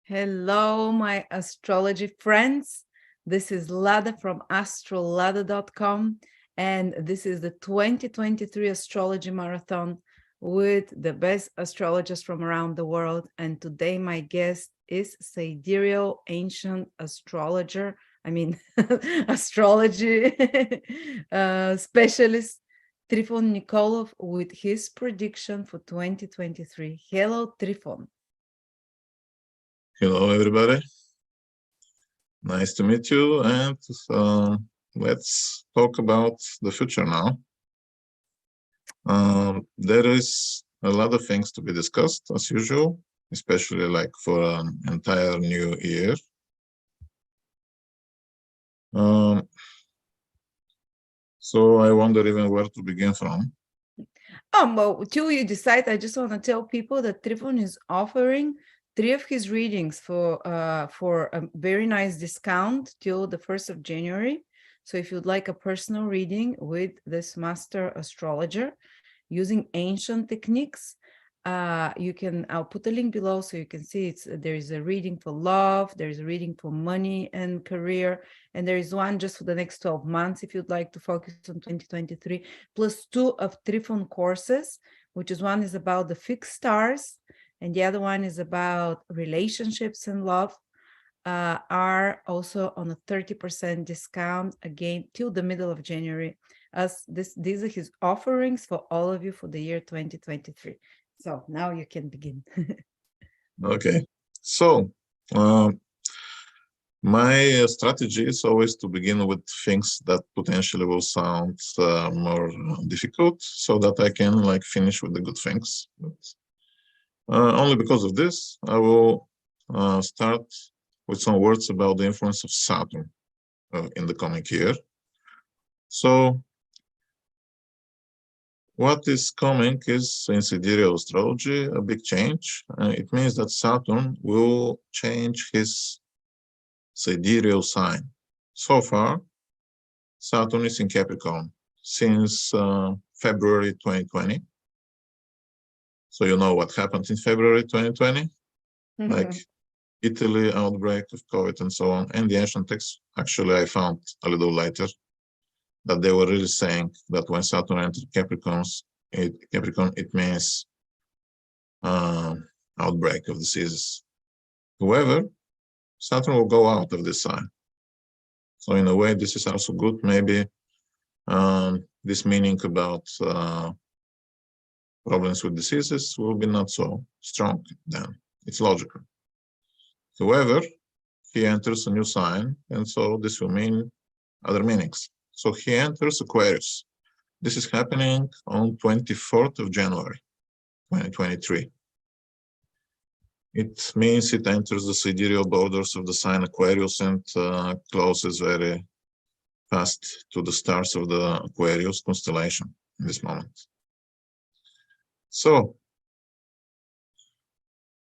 Hello, my astrology friends. This is Lada from AstroladaOfficial, and this is the 2023 Astrology Marathon with the best astrologers from around the world. And today, my guest is Sidereal ancient astrologer, astrology specialist, Trifon Nikolov, with his prediction for 2023. Hello, Trifon. Hello, everybody. Nice to meet you, and let's talk about the future now. There is a lot of things to be discussed, as usual, especially like for an entire new year. So I wonder even where to begin from. Well, till you decide, I just want to tell people that Trifon is offering 3 of his readings for a very nice discount till the 1st of January. So if you'd like a personal reading with this master astrologer using ancient techniques, you can, I'll put the link below so you can see there is a reading for love, there's a reading for money and career, and there is one just for the next 12 months if you'd like to focus on 2023, plus 2 of Trifon courses, which is one is about the fixed stars and the other one is about relationships and love, are also on a 30% discount again till the middle of January, as these are his offerings for all of you for the year 2023. So now you can begin. Okay, so my strategy is always to begin with things that potentially will sound more difficult, so that I can like finish with the good things. But, only because of this, I will start with some words about the influence of Saturn in the coming year. So what is coming is, in sidereal astrology, a big change. It means that Saturn will change his sidereal sign. So far, Saturn is in Capricorn since February 2020. So you know what happened in February 2020? Like Italy outbreak of COVID and so on. And the ancient texts, actually, I found a little later that they were really saying that when Saturn entered Capricorn, it means outbreak of diseases. However, Saturn will go out of this sign. So in a way, this is also good. Maybe this meaning about problems with diseases will be not so strong then. It's logical. However, he enters a new sign, and so this will mean other meanings. So he enters Aquarius. This is happening on 24th of January, 2023. It means it enters the sidereal borders of the sign Aquarius and closes very fast to the stars of the Aquarius constellation in this moment. So,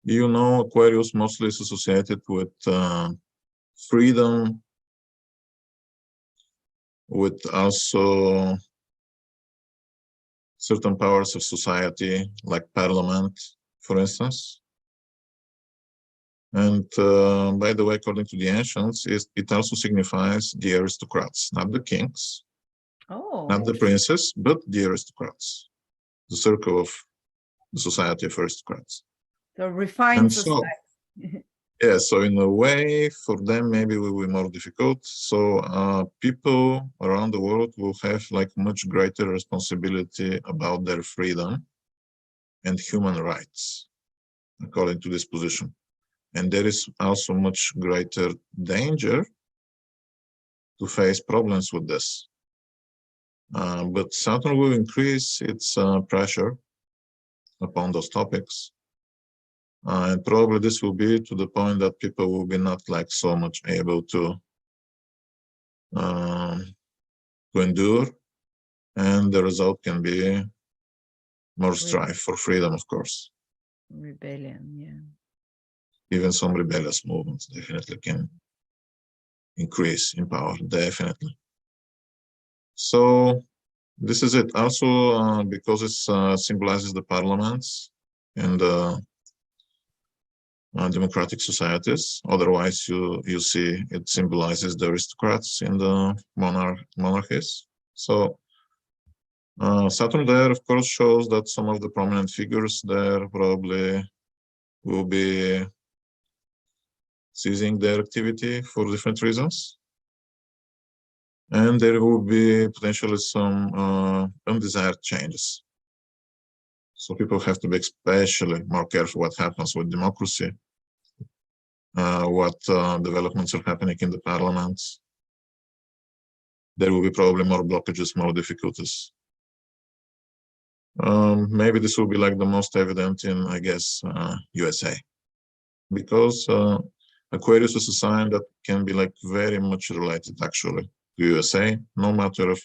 you know, Aquarius mostly is associated with freedom, with also certain powers of society, like parliament, for instance. And by the way, according to the ancients, it also signifies the aristocrats, not the kings, not the princes, but the aristocrats, the circle of the society of aristocrats. The refined society. Yeah, so in a way, for them, maybe it will be more difficult. So people around the world will have like much greater responsibility about their freedom and human rights, according to this position. And there is also much greater danger to face problems with this. But Saturn will increase its pressure upon those topics. And probably this will be to the point that people will be not like so much able to endure, and the result can be more strife for freedom, of course. Rebellion, yeah. Even some rebellious movements definitely can increase in power, definitely. So this is it. Also, because it symbolizes the parliaments and democratic societies. Otherwise, you see it symbolizes the aristocrats in the monarchies. So Saturn there, of course, shows that some of the prominent figures there probably will be ceasing their activity for different reasons. And there will be potentially some undesired changes. So people have to be especially more careful what happens with democracy, what developments are happening in the parliaments. There will be probably more blockages, more difficulties. Maybe this will be like the most evident in, I guess, USA, because Aquarius is a sign that can be like very much related actually to USA, no matter of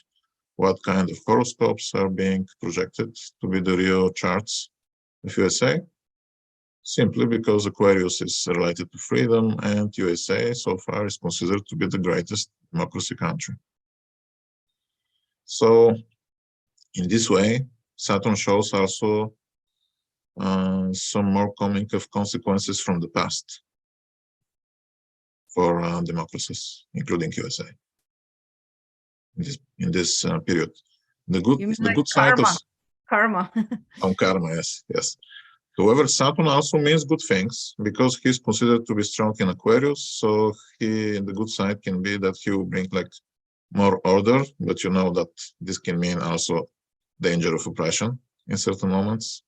what kind of horoscopes are being projected to be the real charts of USA, simply because Aquarius is related to freedom, and USA so far is considered to be the greatest democracy country. So in this way, Saturn shows also some more coming of consequences from the past for democracies, including USA. In this period, the good side karma. is Karma. karma. Yes. However, Saturn also means good things because he's considered to be strong in Aquarius. So the good side can be that he will bring like more order, but you know that this can mean also danger of oppression in certain moments.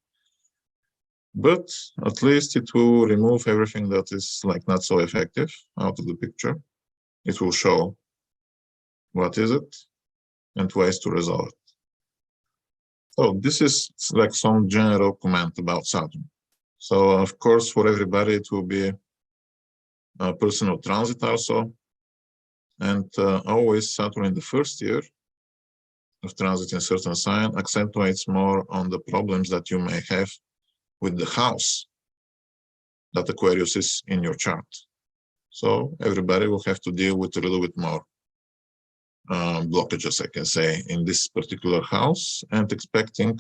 But at least it will remove everything that is like not so effective out of the picture. It will show what is it and ways to resolve it. So this is like some general comment about Saturn. So of course, for everybody, it will be a personal transit also. And always Saturn in the first year of transit in certain sign accentuates more on the problems that you may have with the house that Aquarius is in your chart. So everybody will have to deal with a little bit more blockages, I can say, in this particular house, and expecting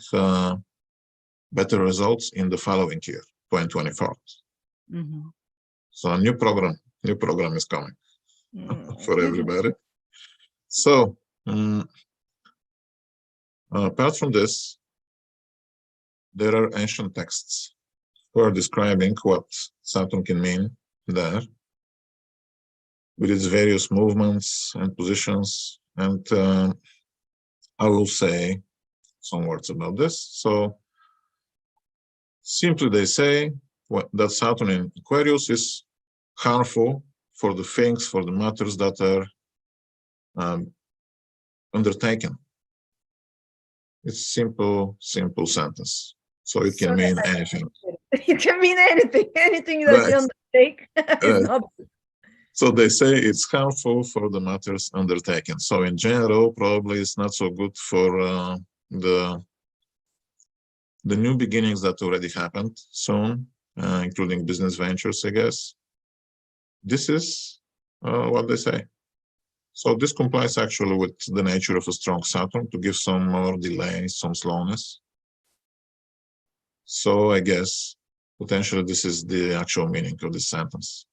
better results in the following year, 2024. Mm-hmm. So a new program is coming for everybody. So apart from this, there are ancient texts who are describing what Saturn can mean there, with its various movements and positions. And I will say some words about this. So simply they say that Saturn in Aquarius is harmful for the things, for the matters that are undertaken. It's simple sentence. So it can mean anything. It can mean anything. Anything that you undertake is not. So they say it's harmful for the matters undertaken. So in general, probably it's not so good for the new beginnings that already happened soon, including business ventures, I guess. This is what they say. So this complies actually with the nature of a strong Saturn to give some more delay, some slowness. So I guess potentially this is the actual meaning of this sentence.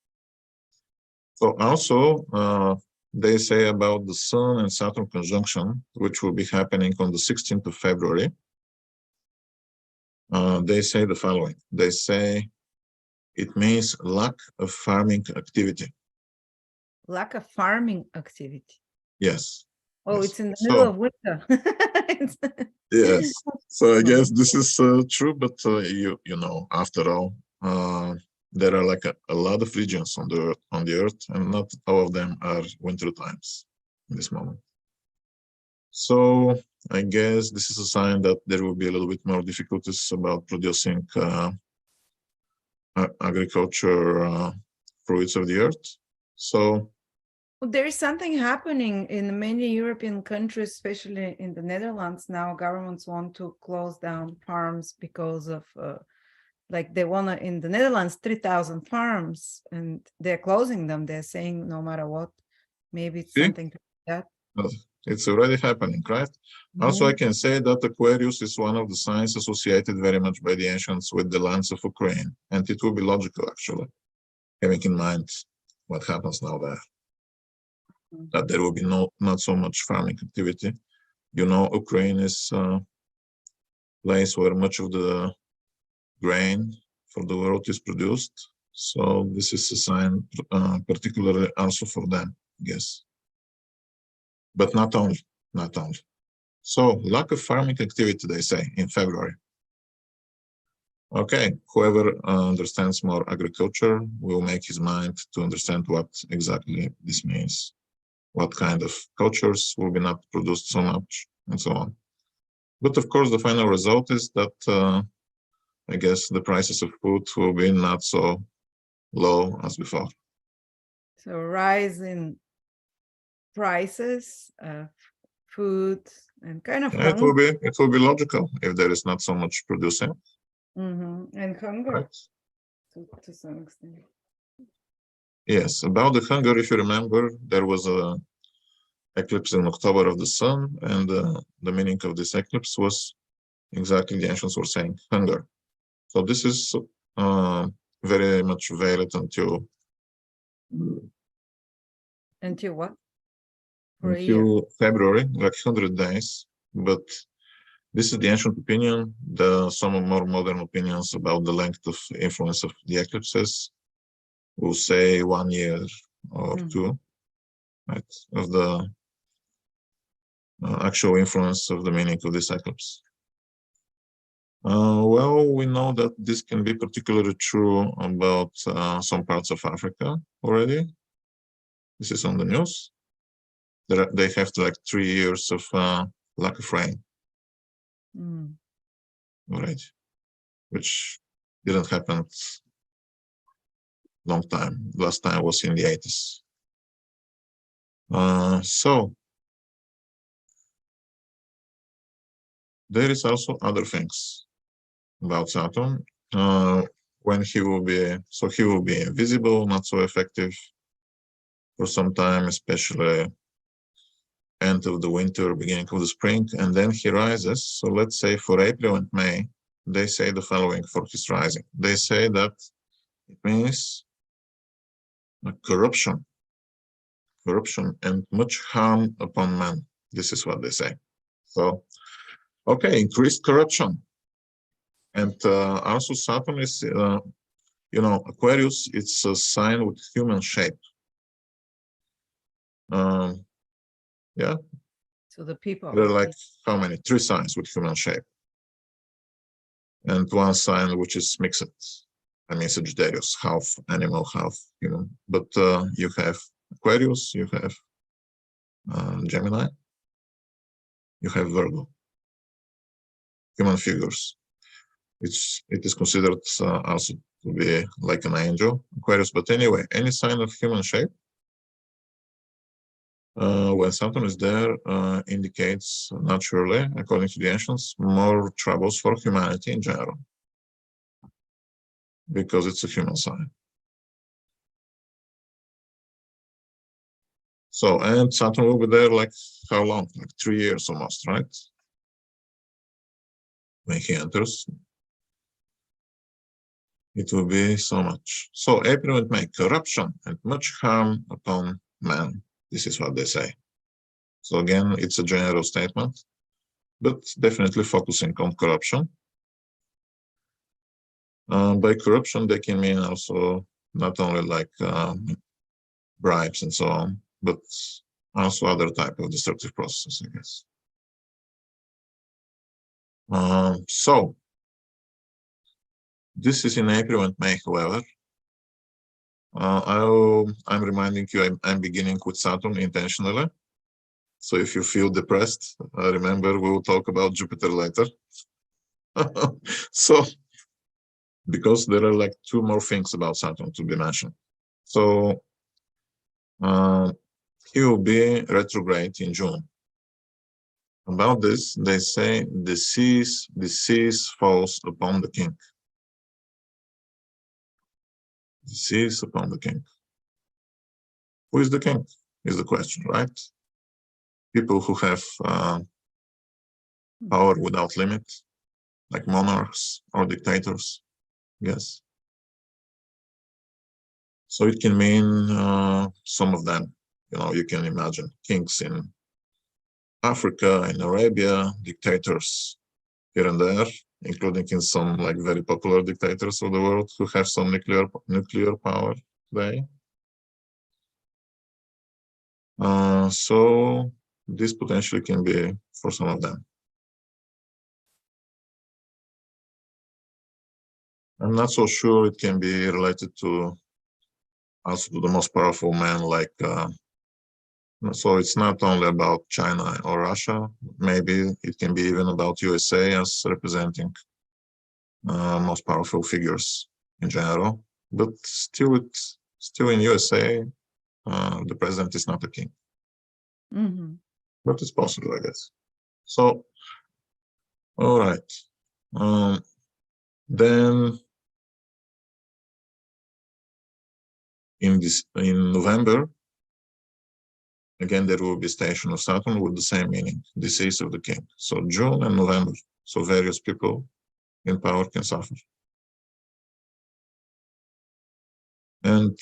So also, they say about the Sun and Saturn conjunction, which will be happening on the 16th of February. They say the following. They say it means lack of farming activity. Lack of farming activity. Yes. Oh, yes. It's in the middle of winter. Yes. So I guess this is true, but you know, after all, there are like a lot of regions on the earth, and not all of them are winter times in this moment. So I guess this is a sign that there will be a little bit more difficulties about producing agriculture fruits of the earth. So there is something happening in many European countries, especially in the Netherlands now. Governments want to close down farms because of like they want to, in the Netherlands, 3,000 farms, and they're closing them. They're saying no matter what, maybe it's something like that. It's already happening, right? Mm-hmm. Also, I can say that Aquarius is one of the signs associated very much by the ancients with the lands of Ukraine, and it will be logical, actually. having in mind what happens now there. Mhm. That there will be not so much farming activity. You know, Ukraine is a place where much of the grain for the world is produced. So this is a sign, particularly also for them, I guess. But not only, not only. So lack of farming activity, they say, in February. Okay, whoever understands more agriculture will make his mind to understand what exactly this means, what kind of cultures will be not produced so much, and so on. But of course, the final result is that I guess the prices of food will be not so low as before. So rise in prices of food and kind of Yeah, hunger. it will be logical if there is not so much producing. And hunger Right? to some extent. Yes, about the hunger, if you remember, there was a eclipse in October of the sun, and the meaning of this eclipse was exactly the ancients were saying hunger. So this is very much valid until Until what? For a year. February, like 100 days. But this is the ancient opinion. Some more modern opinions about the length of influence of the eclipses will say 1 year or two, right, of the actual influence of the meaning of this eclipse. Well, we know that this can be particularly true about some parts of Africa already. This is on the news. They have like 3 years of lack of rain already, which didn't happen long time. Last time was in the 80s. So there is also other things about Saturn. When he will be invisible, not so effective for some time, especially end of the winter, beginning of the spring, and then he rises. So let's say for April and May, they say the following for his rising. They say that it means corruption and much harm upon man. This is what they say. So, okay, increased corruption. And also Saturn is, Aquarius, it's a sign with human shape. Yeah. So the people. There are like how many? 3 signs with human shape. And 1 sign which is mixed. I mean, Sagittarius, half animal, half human. But you have Aquarius, you have Gemini, you have Virgo, human figures. It is considered also to be like an angel, Aquarius. But anyway, any sign of human shape, when Saturn is there, indicates naturally, according to the ancients, more troubles for humanity in general, because it's a human sign. So, and Saturn will be there like how long? Like 3 years almost, right? When he enters, it will be so much. So April and May, corruption and much harm upon man. This is what they say. So again, it's a general statement, but definitely focusing on corruption. By corruption, they can mean also not only like bribes and so on, but also other type of destructive processes, I guess. So this is in April and May, however. I'm reminding you, I'm beginning with Saturn intentionally. So if you feel depressed, remember we will talk about Jupiter later. So, because there are like 2 more things about Saturn to be mentioned. So he will be retrograde in June. About this, they say the seas falls upon the king. The seas upon the king. Who is the king? Is the question, right? People who have power without limit, like monarchs or dictators, yes. So it can mean some of them. You can imagine kings in Africa, in Arabia, dictators here and there, including in some like very popular dictators of the world who have some nuclear power today. So this potentially can be for some of them. I'm not so sure it can be related to also to the most powerful man, like so it's not only about China or Russia. Maybe it can be even about USA as representing most powerful figures in general. But still in USA, the president is not a king. Mm-hmm. But it's possible, I guess. So, all right. Then in November, again, there will be station of Saturn with the same meaning, decease of the king. So June and November. So various people in power can suffer. And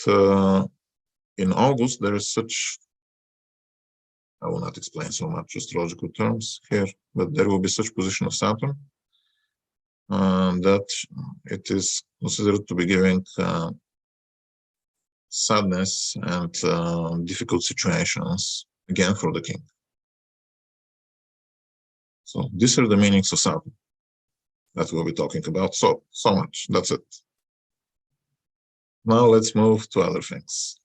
in August, there is such, I will not explain so much astrological terms here, but there will be such position of Saturn that it is considered to be giving sadness and difficult situations again for the king. So these are the meanings of Saturn that we'll be talking about. So much. That's it. Now let's move to other things.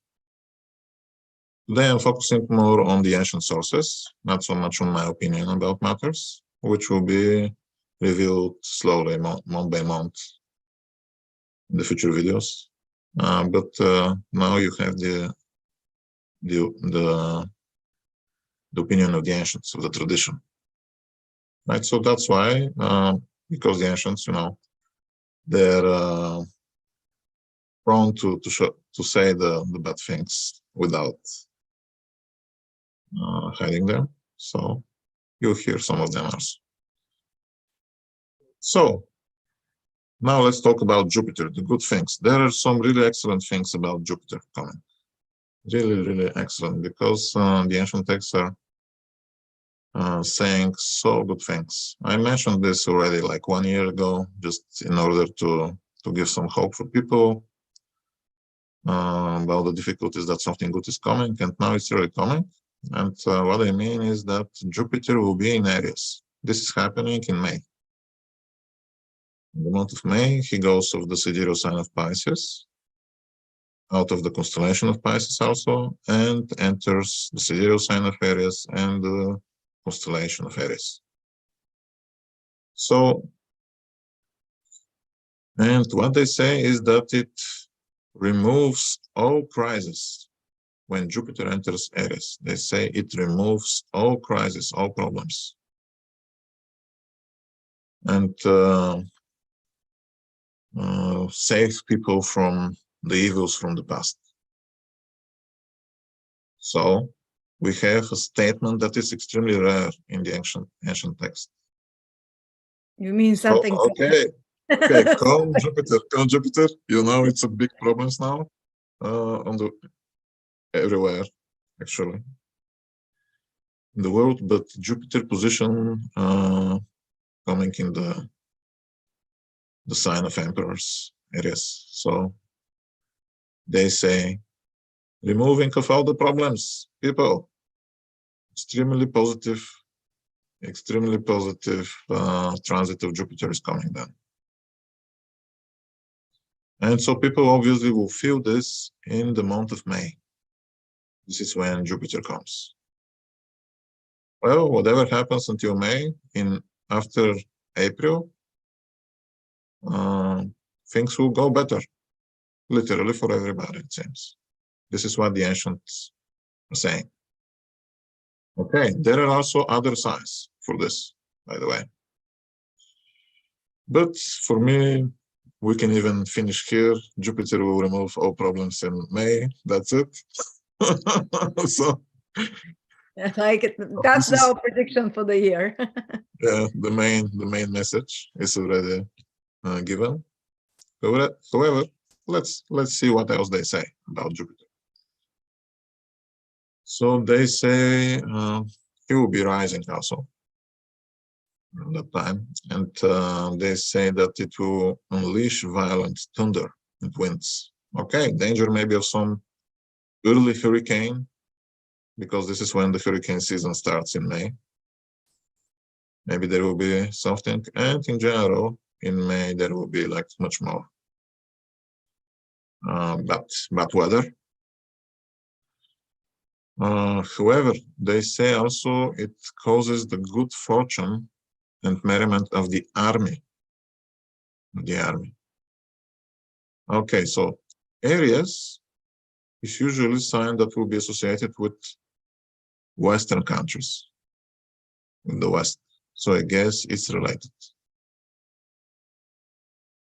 Today I'm focusing more on the ancient sources, not so much on my opinion about matters, which will be revealed slowly, month by month, in the future videos. But now you have the opinion of the ancients, of the tradition, right? So that's why, because the ancients, they're prone to say the bad things without hiding them. So you'll hear some of them also. So now let's talk about Jupiter, the good things. There are some really excellent things about Jupiter coming. Really, really excellent, because the ancient texts are saying so good things. I mentioned this already like 1 year ago, just in order to give some hope for people about the difficulties that something good is coming, and now it's really coming. And what I mean is that Jupiter will be in Aries. This is happening in May. In the month of May, he goes of the sidereal sign of Pisces, out of the constellation of Pisces also, and enters the sidereal sign of Aries and the constellation of Aries. So, and what they say is that it removes all crises. When Jupiter enters Aries, they say it removes all crises, all problems. And saves people from the evils from the past. So we have a statement that is extremely rare in the ancient text. You mean something? Okay, calm Jupiter, it's a big problem now everywhere, actually, in the world. But Jupiter position coming in the sign of emperors, Aries. So they say, removing of all the problems, people. Extremely positive transit of Jupiter is coming then. And so people obviously will feel this in the month of May. This is when Jupiter comes. Well, whatever happens until May, after April, things will go better, literally for everybody, it seems. This is what the ancients are saying. Okay, there are also other signs for this, by the way. But for me, we can even finish here. Jupiter will remove all problems in May. That's it. So I like it. That's our prediction for the year. Yeah, the main message is already given. However, let's see what else they say about Jupiter. So they say he will be rising also at that time, and they say that it will unleash violent thunder and winds. Okay, danger maybe of some early hurricane, because this is when the hurricane season starts in May. Maybe there will be something, and in general, in May there will be like much more bad weather. However, they say also it causes the good fortune and merriment of the army. Okay, so Aries is usually a sign that will be associated with Western countries, in the West. So I guess it's related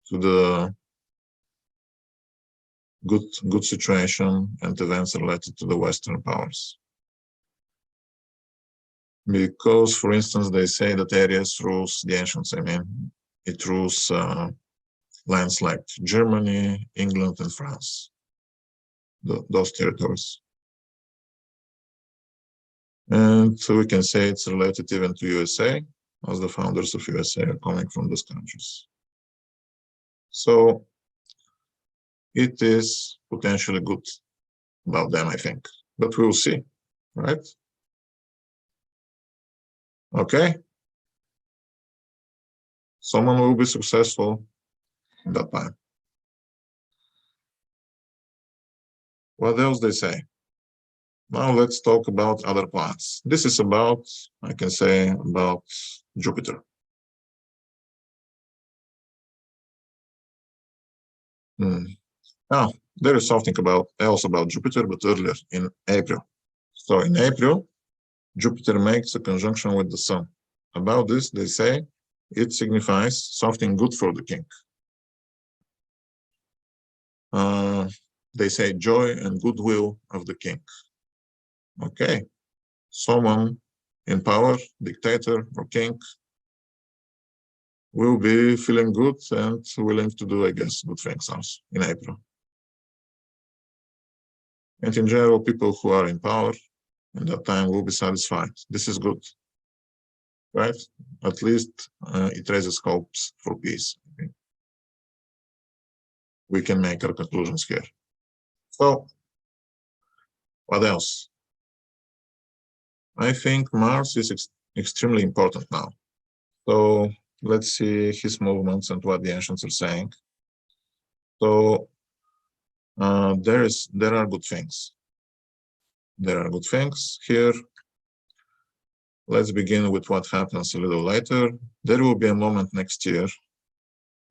to the good situation and events related to the Western powers. Because, for instance, they say that Aries rules the ancients. I mean, it rules lands like Germany, England, and France, those territories. And so we can say it's related even to USA, as the founders of USA are coming from those countries. So it is potentially good about them, I think, but we'll see, right? Okay. Someone will be successful in that time. What else they say? Now let's talk about other planets. This is about, I can say, about Jupiter. Now, there is something else about Jupiter, but earlier in April. So in April, Jupiter makes a conjunction with the Sun. About this, they say it signifies something good for the king. They say joy and goodwill of the king. Okay, someone in power, dictator or king, will be feeling good and willing to do, I guess, good things also in April. And in general, people who are in power at that time will be satisfied. This is good, right? At least it raises hopes for peace. Okay? We can make our conclusions here. So, what else? I think Mars is extremely important now. So let's see his movements and what the ancients are saying. So there are good things. There are good things here. Let's begin with what happens a little later. There will be a moment next year,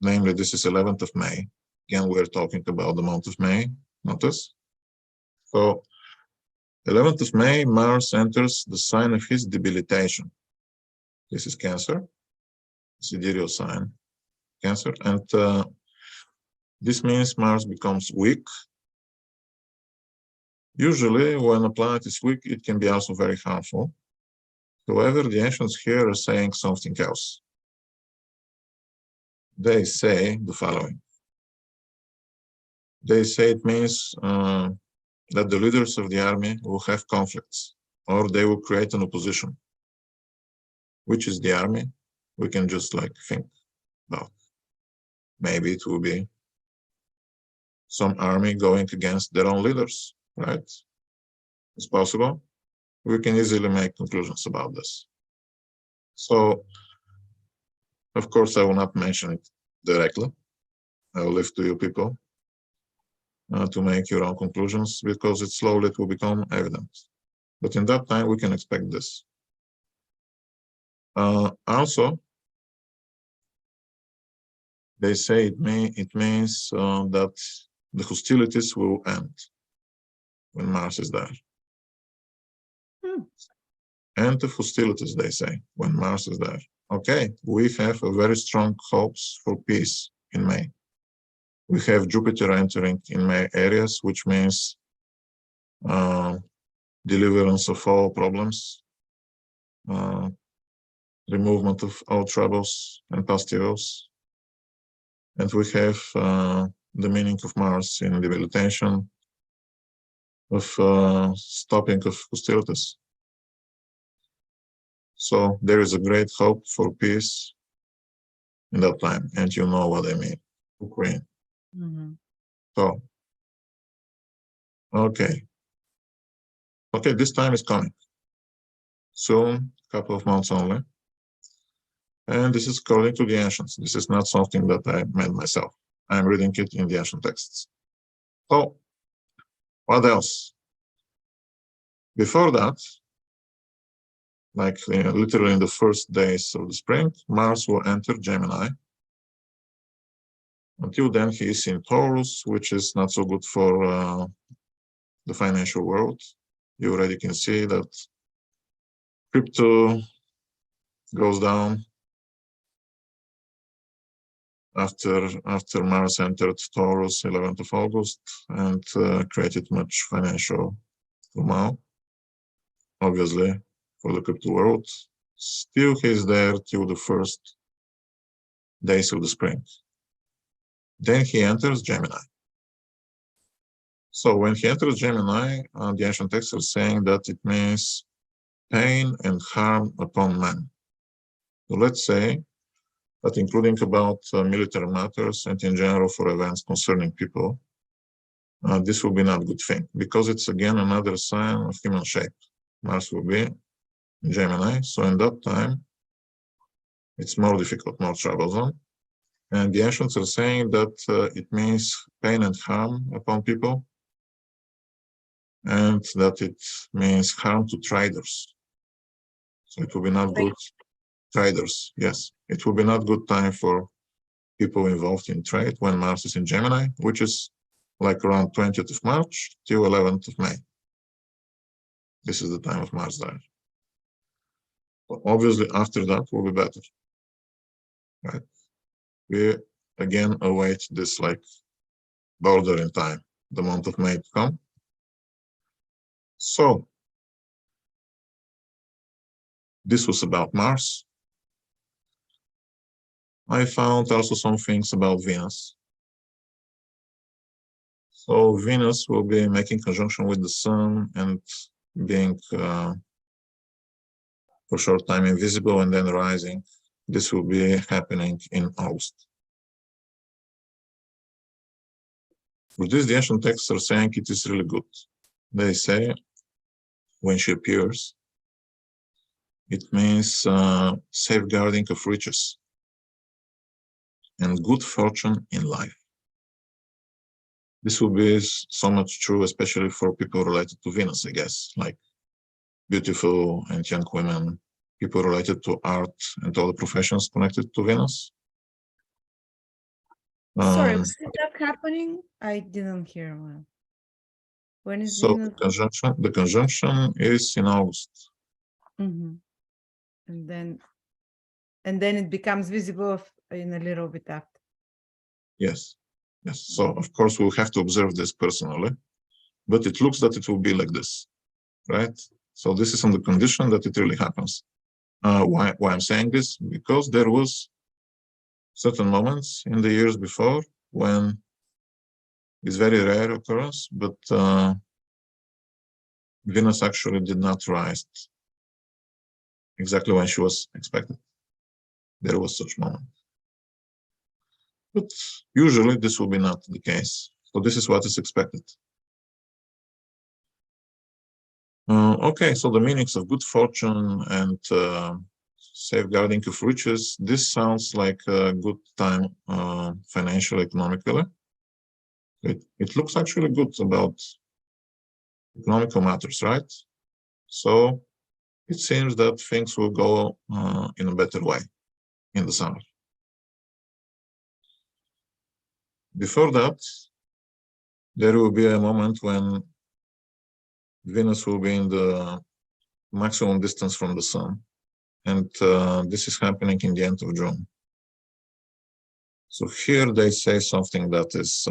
namely this is 11th of May. Again, we're talking about the month of May, notice. So 11th of May, Mars enters the sign of his debilitation. This is Cancer, sidereal sign, Cancer. And this means Mars becomes weak. Usually, when a planet is weak, it can be also very harmful. However, the ancients here are saying something else. They say the following. They say it means that the leaders of the army will have conflicts, or they will create an opposition. Which is the army? We can just like think about. Maybe it will be some army going against their own leaders, right? It's possible. We can easily make conclusions about this. So, of course, I will not mention it directly. I will leave to you people to make your own conclusions, because it slowly will become evident. But in that time, we can expect this. Also, they say it means that the hostilities will end when Mars is there. End of hostilities, they say, when Mars is there. Okay, we have a very strong hopes for peace in May. We have Jupiter entering in May Aries, which means deliverance of all problems, removal of all troubles and past evils. And we have the meaning of Mars in debilitation, of stopping of hostilities. So there is a great hope for peace in that time, and you know what I mean, Ukraine. Mm-hmm. So, okay, this time is coming soon, couple of months only. And this is according to the ancients. This is not something that I made myself. I'm reading it in the ancient texts. So, what else? Before that, like literally in the first days of the spring, Mars will enter Gemini. Until then, he is in Taurus, which is not so good for the financial world. You already can see that crypto goes down after Mars entered Taurus 11th of August and created much financial turmoil, obviously, for the crypto world. Still, he's there till the first days of the spring. Then he enters Gemini. So when he enters Gemini, the ancient texts are saying that it means pain and harm upon man. So let's say that including about military matters and in general for events concerning people, this will be not a good thing because it's again another sign of human shape. Mars will be in Gemini, so in that time, it's more difficult, more troublesome. And the ancients are saying that it means pain and harm upon people, and that it means harm to traders. So it will be not good. Traders, yes. It will be not good time for people involved in trade when Mars is in Gemini, which is like around 20th of March till 11th of May. This is the time of Mars there. But obviously, after that will be better, right? We again await this like border in time, the month of May to come. So this was about Mars. I found also some things about Venus. So Venus will be making conjunction with the Sun and being for a short time invisible and then rising. This will be happening in August. For this, the ancient texts are saying it is really good. They say when she appears, it means safeguarding of riches and good fortune in life. This will be so much true, especially for people related to Venus, I guess, like beautiful and young women, people related to art and all the professions connected to Venus. Sorry, when is that happening? I didn't hear well. When is so Venus? the conjunction is in August. Mm-hmm. And then it becomes visible in a little bit after. Yes. So of course we'll have to observe this personally, but it looks that it will be like this, right? So this is on the condition that it really happens. Why I'm saying this? Because there was certain moments in the years before when it's very rare occurrence, but Venus actually did not rise exactly when she was expected. There was such moment. But usually this will be not the case. So this is what is expected. Okay, so the meanings of good fortune and safeguarding of riches, this sounds like a good time financially, economically. It looks actually good about economical matters, right? So it seems that things will go in a better way in the summer. Before that, there will be a moment when Venus will be in the maximum distance from the Sun, and this is happening in the end of June. So here they say something that is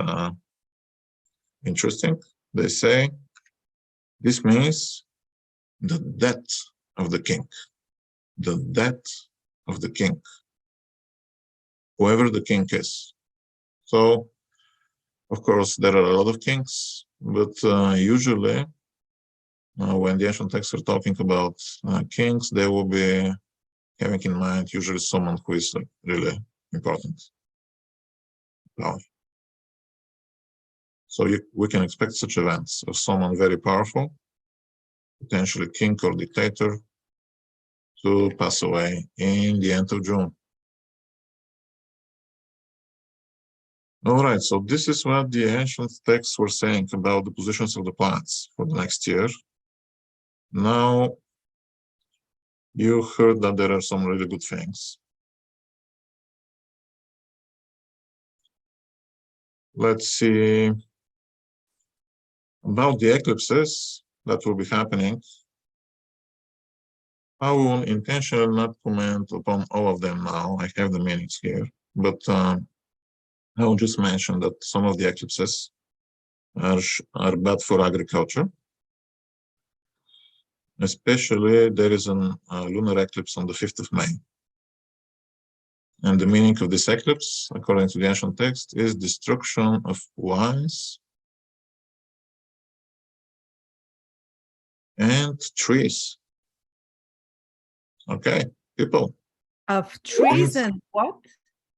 interesting. They say this means the death of the king, the death of the king, whoever the king is. So Of course, there are a lot of kings, but usually when the ancient texts are talking about kings, they will be having in mind usually someone who is really important. Wow. So we can expect such events of someone very powerful, potentially king or dictator, to pass away in the end of June. All right, so this is what the ancient texts were saying about the positions of the planets for the next year. Now, you heard that there are some really good things. Let's see about the eclipses that will be happening. I will intentionally not comment upon all of them now. I have the meanings here, but I will just mention that some of the eclipses are bad for agriculture. Especially, there is a lunar eclipse on the 5th of May. And the meaning of this eclipse, according to the ancient text, is destruction of wines and trees. Okay, people. Of trees and what?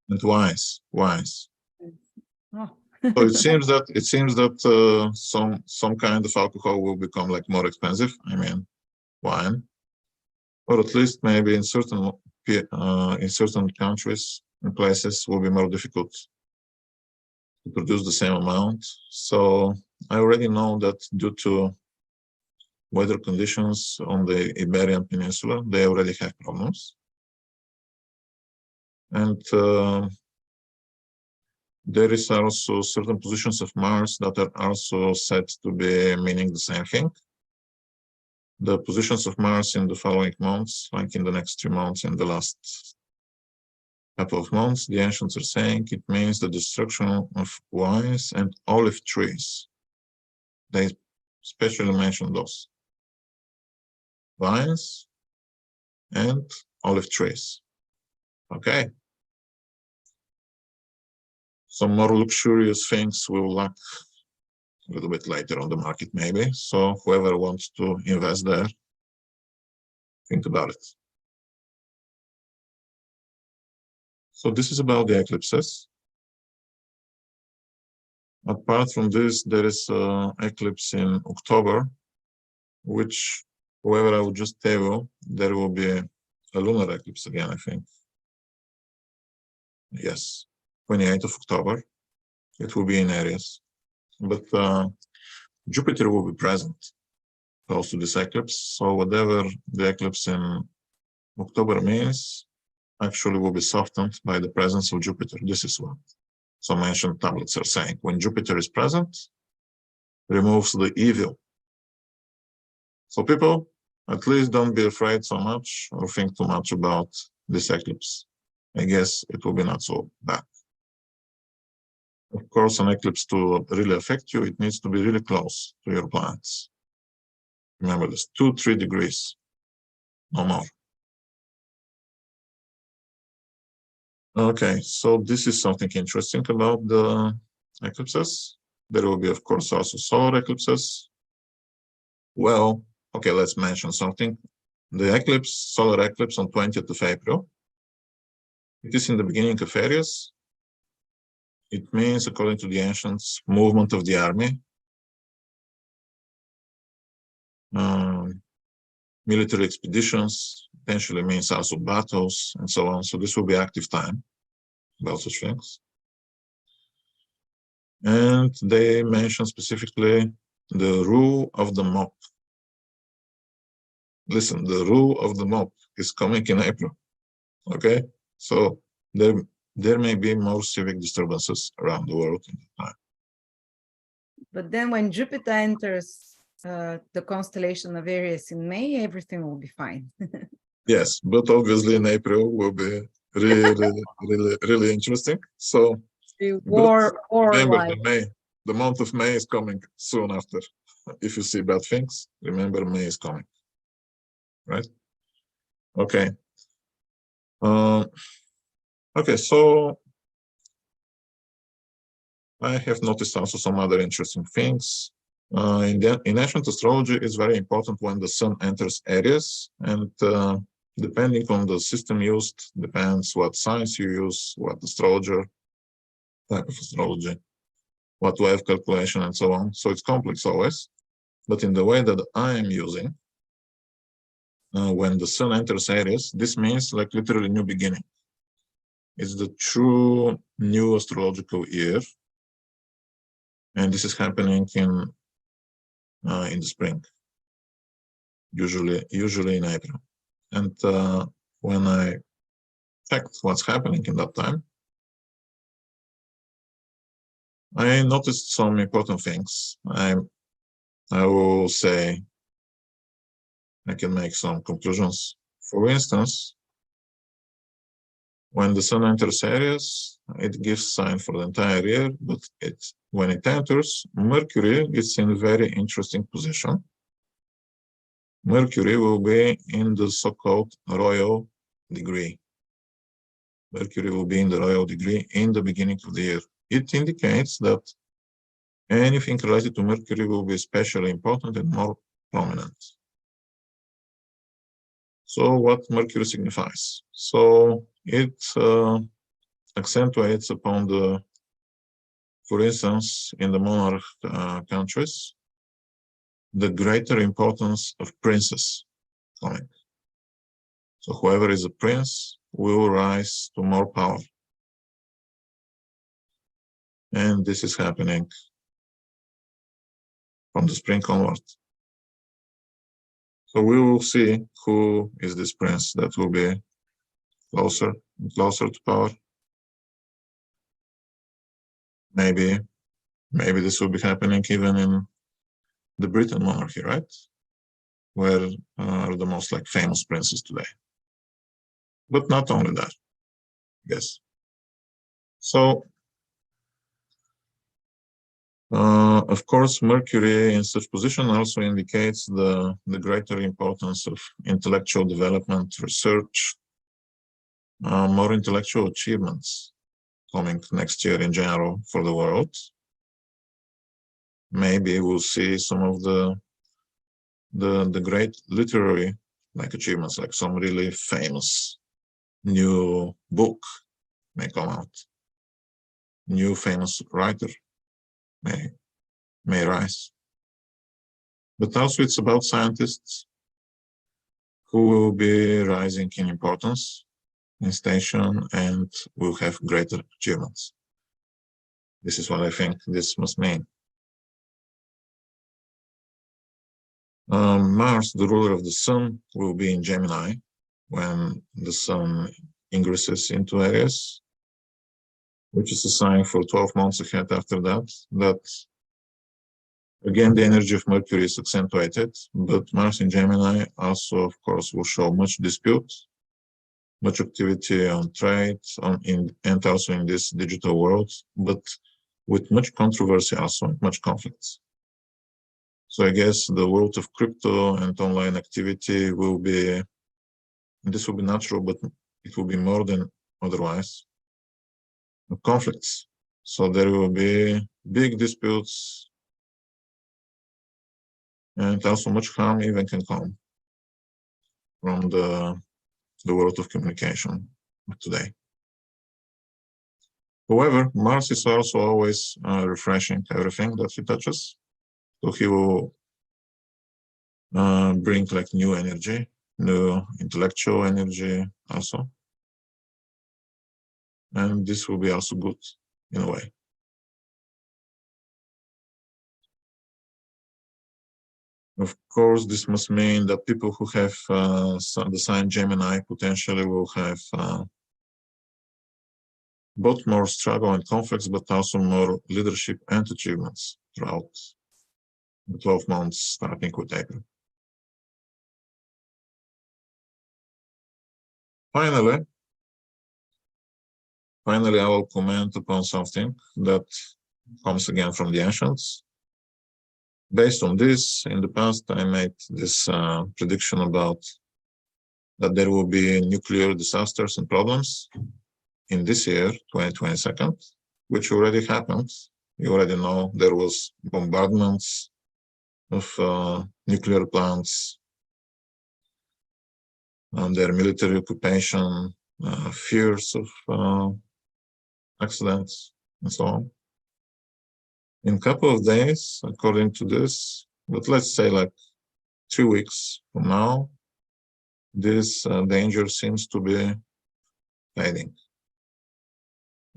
And wines. Oh. So it seems that some kind of alcohol will become like more expensive. I mean, wine, or at least maybe in certain countries and places will be more difficult to produce the same amount. So I already know that due to weather conditions on the Iberian Peninsula, they already have problems. And there is also certain positions of Mars that are also said to be meaning the same thing. The positions of Mars in the following months, like in the next 3 months and the last couple of months, the ancients are saying it means the destruction of wines and olive trees. They especially mention those. Vines and olive trees. Okay. Some more luxurious things will lack a little bit later on the market, maybe. So whoever wants to invest there, think about it. So this is about the eclipses. Apart from this, there is an eclipse in October, which, however, I would just tell you, there will be a lunar eclipse again, I think. Yes, 28th of October. It will be in Aries. But Jupiter will be present close to this eclipse. So whatever the eclipse in October means, actually will be softened by the presence of Jupiter. This is what some ancient tablets are saying. When Jupiter is present, removes the evil. So people, at least don't be afraid so much or think too much about this eclipse. I guess it will be not so bad. Of course, an eclipse to really affect you, it needs to be really close to your planets. Remember this, 2-3 degrees, no more. Okay, so this is something interesting about the eclipses. There will be, of course, also solar eclipses. Well, okay, let's mention something. The eclipse, solar eclipse on 20th of April. It is in the beginning of Aries. It means, according to the ancients, movement of the army, military expeditions, potentially means also battles and so on. So this will be active time about such things. And they mention specifically the rule of the mob. Listen, the rule of the mob is coming in April. Okay, so there may be more civic disturbances around the world in that time. But then when Jupiter enters the constellation of Aries in May, everything will be fine. Yes, but obviously in April will be really interesting. So remember the month of May is coming soon after. If you see bad things, remember May is coming. Right? Okay. Okay, so I have noticed also some other interesting things. In ancient astrology, it's very important when the sun enters Aries, and depending on the system used, depends what science you use, what astrologer, type of astrology, what wave calculation, and so on. So it's complex always. But in the way that I am using, when the sun enters Aries, this means like literally new beginning. It's the true new astrological year, and this is happening in the spring, usually in April. And when I checked what's happening in that time, I noticed some important things. I will say I can make some conclusions. For instance, when the sun enters Aries, it gives sign for the entire year, but when it enters, Mercury is in a very interesting position. Mercury will be in the so-called royal degree. Mercury will be in the royal degree in the beginning of the year. It indicates that anything related to Mercury will be especially important and more prominent. So what Mercury signifies? So it accentuates upon the, for instance, in the monarch countries, the greater importance of princes coming. So whoever is a prince will rise to more power. And this is happening from the spring onward. So we will see who is this prince that will be closer and closer to power. Maybe this will be happening even in the Britain monarchy, right? Where are the most like famous princes today. But not only that, yes. So, of course, Mercury in such position also indicates the greater importance of intellectual development, research, more intellectual achievements coming next year in general for the world. Maybe we'll see some of the great literary like achievements, like some really famous new book may come out. New famous writer may rise. But also it's about scientists who will be rising in importance, in station, and will have greater achievements. This is what I think this must mean. Mars, the ruler of the sun, will be in Gemini when the sun ingresses into Aries, which is a sign for 12 months ahead after that. That again, the energy of Mercury is accentuated, but Mars in Gemini also, of course, will show much dispute, much activity on trade, and also in this digital world, but with much controversy also, and much conflicts. So I guess the world of crypto and online activity will be, this will be natural, but it will be more than otherwise, conflicts. So there will be big disputes, and also much harm even can come from the world of communication today. However, Mars is also always refreshing everything that he touches. So he will bring like new energy, new intellectual energy also. And this will be also good in a way. Of course, this must mean that people who have the sign Gemini potentially will have both more struggle and conflicts, but also more leadership and achievements throughout the 12 months, starting with April. Finally, I will comment upon something that comes again from the ancients. Based on this, in the past, I made this prediction about that there will be nuclear disasters and problems in this year, 2022, which already happened You already know there was bombardments of nuclear plants, and their military occupation, fears of accidents, and so on. In a couple of days, according to this, but let's say like 3 weeks from now, this danger seems to be fading.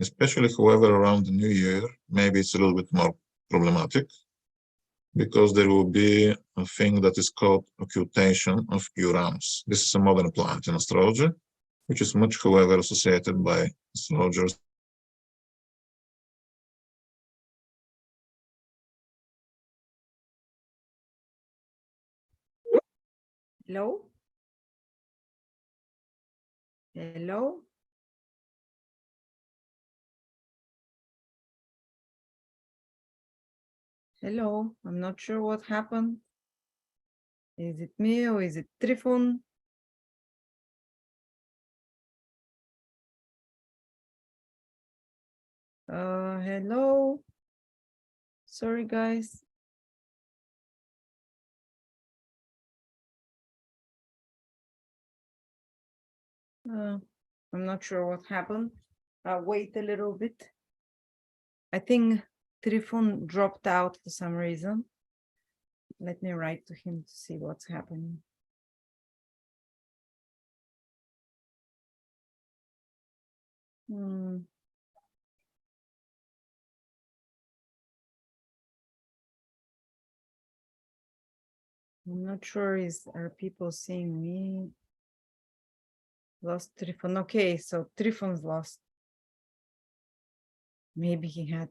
Especially, however, around the new year, maybe it's a little bit more problematic, because there will be a thing that is called occultation of Uranus. This is a modern planet in astrology, which is much, however, associated by astrologers. Hello? Hello? Hello? I'm not sure what happened. Is it me or is it Trifon? Hello? Sorry, guys. I'm not sure what happened. I'll wait a little bit. I think Trifon dropped out for some reason. Let me write to him to see what's happening. I'm not sure are people seeing me? Lost Trifon. Okay, so Trifon's lost. Maybe he had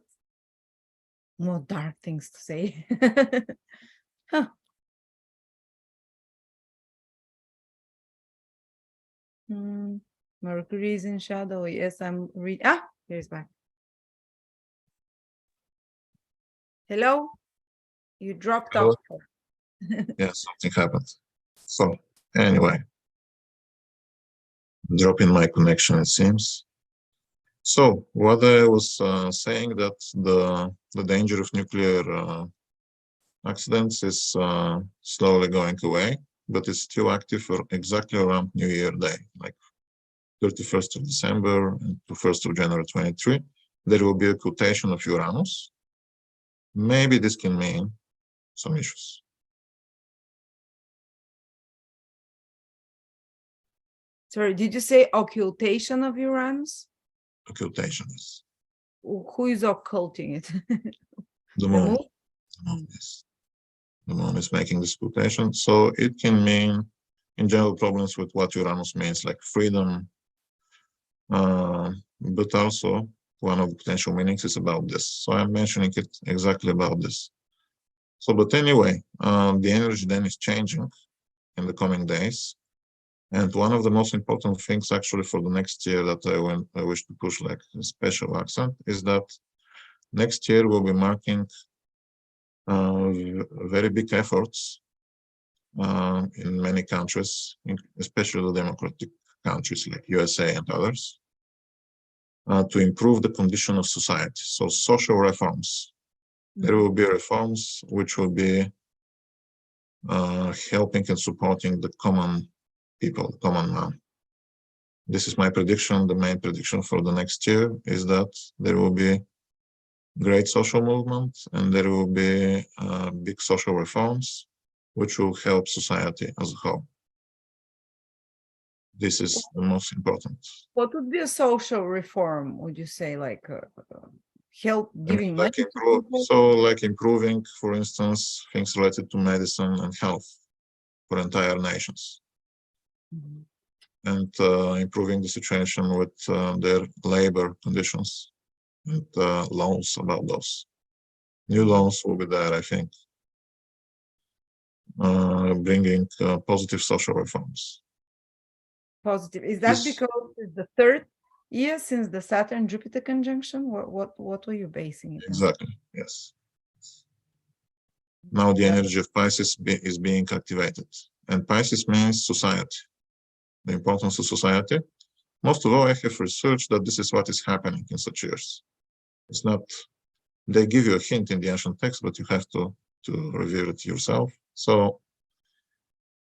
more dark things to say. Huh. Mercury is in shadow. Yes, I'm reading. Ah, here's back. Hello? You dropped Hello? off. Yeah, something happened. So anyway, dropping my connection, it seems. So what I was saying, that the danger of nuclear accidents is slowly going away, but it's still active for exactly around New Year Day, like 31st of December and 1st of January 23. There will be a occultation of Uranus. Maybe this can mean some issues. Sorry, did you say occultation of Uranus? Occultation is Who is occulting it? the The moon. moon? The moon is. The moon is making this occultation, so it can mean, in general, problems with what Uranus means, like freedom, but also one of the potential meanings is about this. So I'm mentioning it exactly about this. So, but anyway, the energy then is changing in the coming days. And one of the most important things actually for the next year that I wish to push like a special accent is that next year will be marking very big efforts in many countries, especially the democratic countries like USA and others, to improve the condition of society. So social reforms. There will be reforms which will be helping and supporting the common people, common man. This is my prediction. The main prediction for the next year is that there will be great social movement and there will be big social reforms which will help society as a whole. This is the most important. What would be a social reform? Would you say like help giving money? Like improving, for instance, things related to medicine and health for entire nations. And improving the situation with their labor conditions and laws about those. New laws will be there, I think, bringing positive social reforms. Positive. Is that because it's the third year since the Saturn-Jupiter conjunction? What were you basing it on? Exactly, yes. Now the energy of Pisces is being activated. And Pisces means society, the importance of society. Most of all, I have researched that this is what is happening in such years. It's not they give you a hint in the ancient text, but you have to review it yourself. So,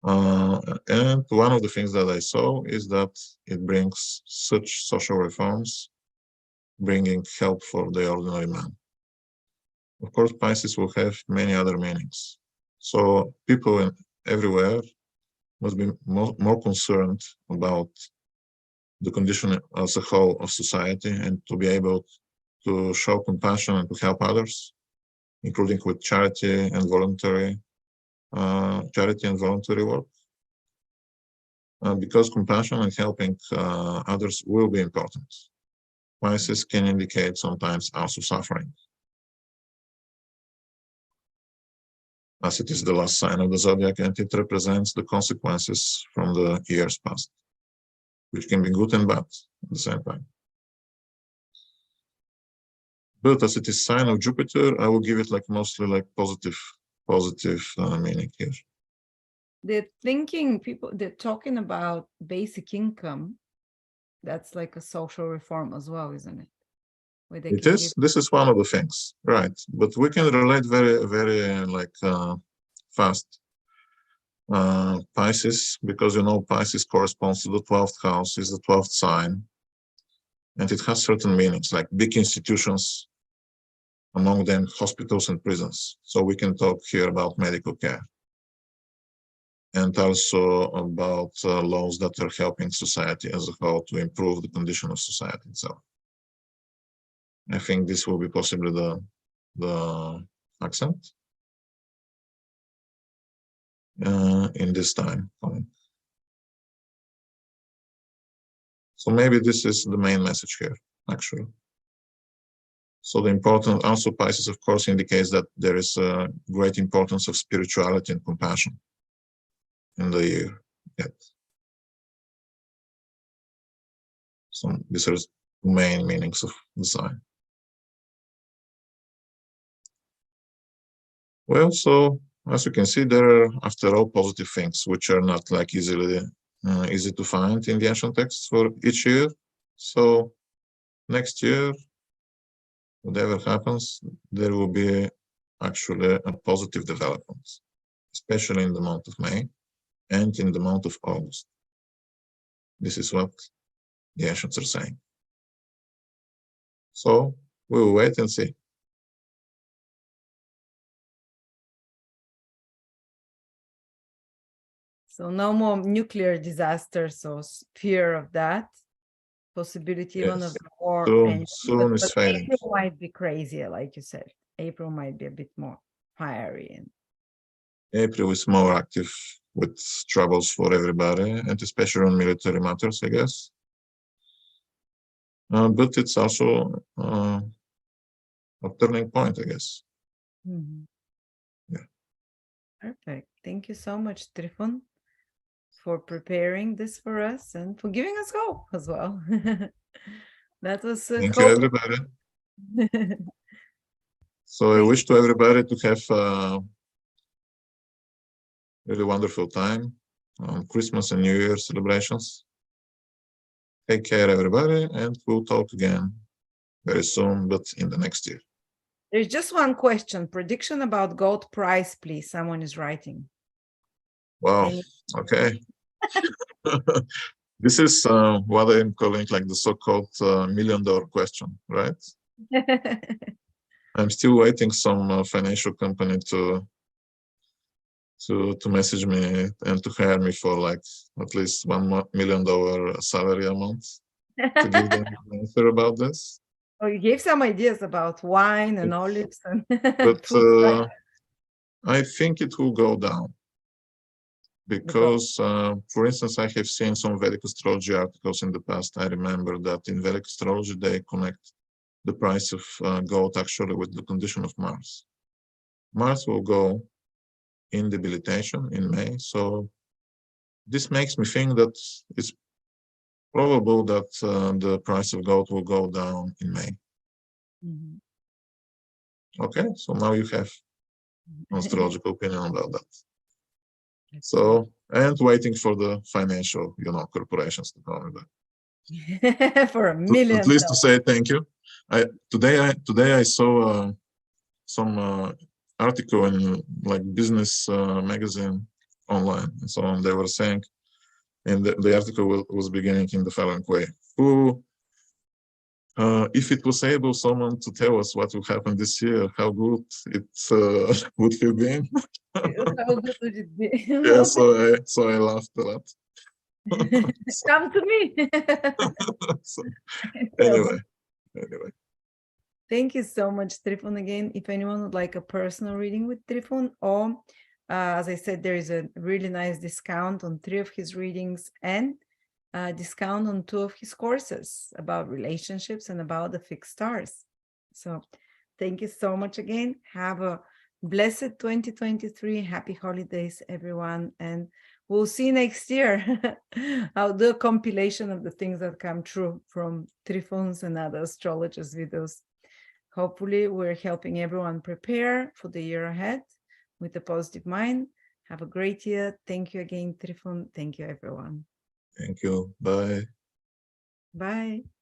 and one of the things that I saw is that it brings such social reforms, bringing help for the ordinary man. Of course, Pisces will have many other meanings. So people everywhere must be more concerned about the condition as a whole of society and to be able to show compassion and to help others, including with charity and voluntary work. Because compassion and helping others will be important. Pisces can indicate sometimes also suffering, as it is the last sign of the zodiac, and it represents the consequences from the years past, which can be good and bad at the same time. But as it is sign of Jupiter, I will give it like mostly like positive meaning here. They're talking about basic income. That's like a social reform as well, isn't it? This is one of the things, right? But we can relate very like fast. Pisces, because you know Pisces corresponds to the 12th house, is the 12th sign, and it has certain meanings like big institutions, among them hospitals and prisons. So we can talk here about medical care, and also about laws that are helping society as a whole to improve the condition of society itself. I think this will be possibly the accent in this time. So maybe this is the main message here, actually. So the important also Pisces, of course, indicates that there is a great importance of spirituality and compassion in the year yet. So these are the main meanings of the sign. Well, so as you can see, there are, after all, positive things which are not like easy to find in the ancient texts for each year. So next year, whatever happens, there will be actually a positive development, especially in the month of May and in the month of August. This is what the ancients are saying. So we will wait and see. So no more nuclear disasters or fear of that. Possibility even of the war. Soon is fading. April might be crazier, like you said. April might be a bit more fiery. And April is more active with troubles for everybody, and especially on military matters, I guess. But it's also a turning point, I guess. mm-hmm. Yeah. Perfect. Thank you so much, Trifon, for preparing this for us and for giving us hope as well. That was thank you, everybody. So I wish to everybody to have a really wonderful time on Christmas and New Year celebrations. Take care, everybody, and we'll talk again very soon, but in the next year. There's just one question. Prediction about gold price, please. Someone is writing. Wow. Okay. This is what I'm calling like the so-called $1 million question, right? I'm still waiting some financial company to message me and to hire me for like at least $1 million salary amount to give them an answer about this. Oh, you gave some ideas about wine and olives and but I think it will go down because, for instance, I have seen some Vedic astrology articles in the past. I remember that in Vedic astrology, they connect the price of gold actually with the condition of Mars. Mars will go in debilitation in May. So this makes me think that it's probable that the price of gold will go down in May. Mm-hmm. Okay, so now you have an astrological opinion about that. So, and waiting for the financial, corporations to come with that. For $1 million. At least to say thank you. Today I saw some article in like business magazine online and so on. They were saying, and the article was beginning in the following way: who, if it was able someone to tell us what will happen this year, how good it would have been. How good would it be? Yeah, so I laughed a lot. Come to me. So, anyway. Thank you so much, Trifon. Again, if anyone would like a personal reading with Trifon, or as I said, there is a really nice discount on 3 of his readings and a discount on 2 of his courses about relationships and about the fixed stars. So thank you so much again. Have a blessed 2023. Happy holidays, everyone. And we'll see next year. I'll do a compilation of the things that come true from Trifon's and other astrologers' videos. Hopefully, we're helping everyone prepare for the year ahead with a positive mind. Have a great year. Thank you again, Trifon. Thank you, everyone. Thank you. Bye. Bye.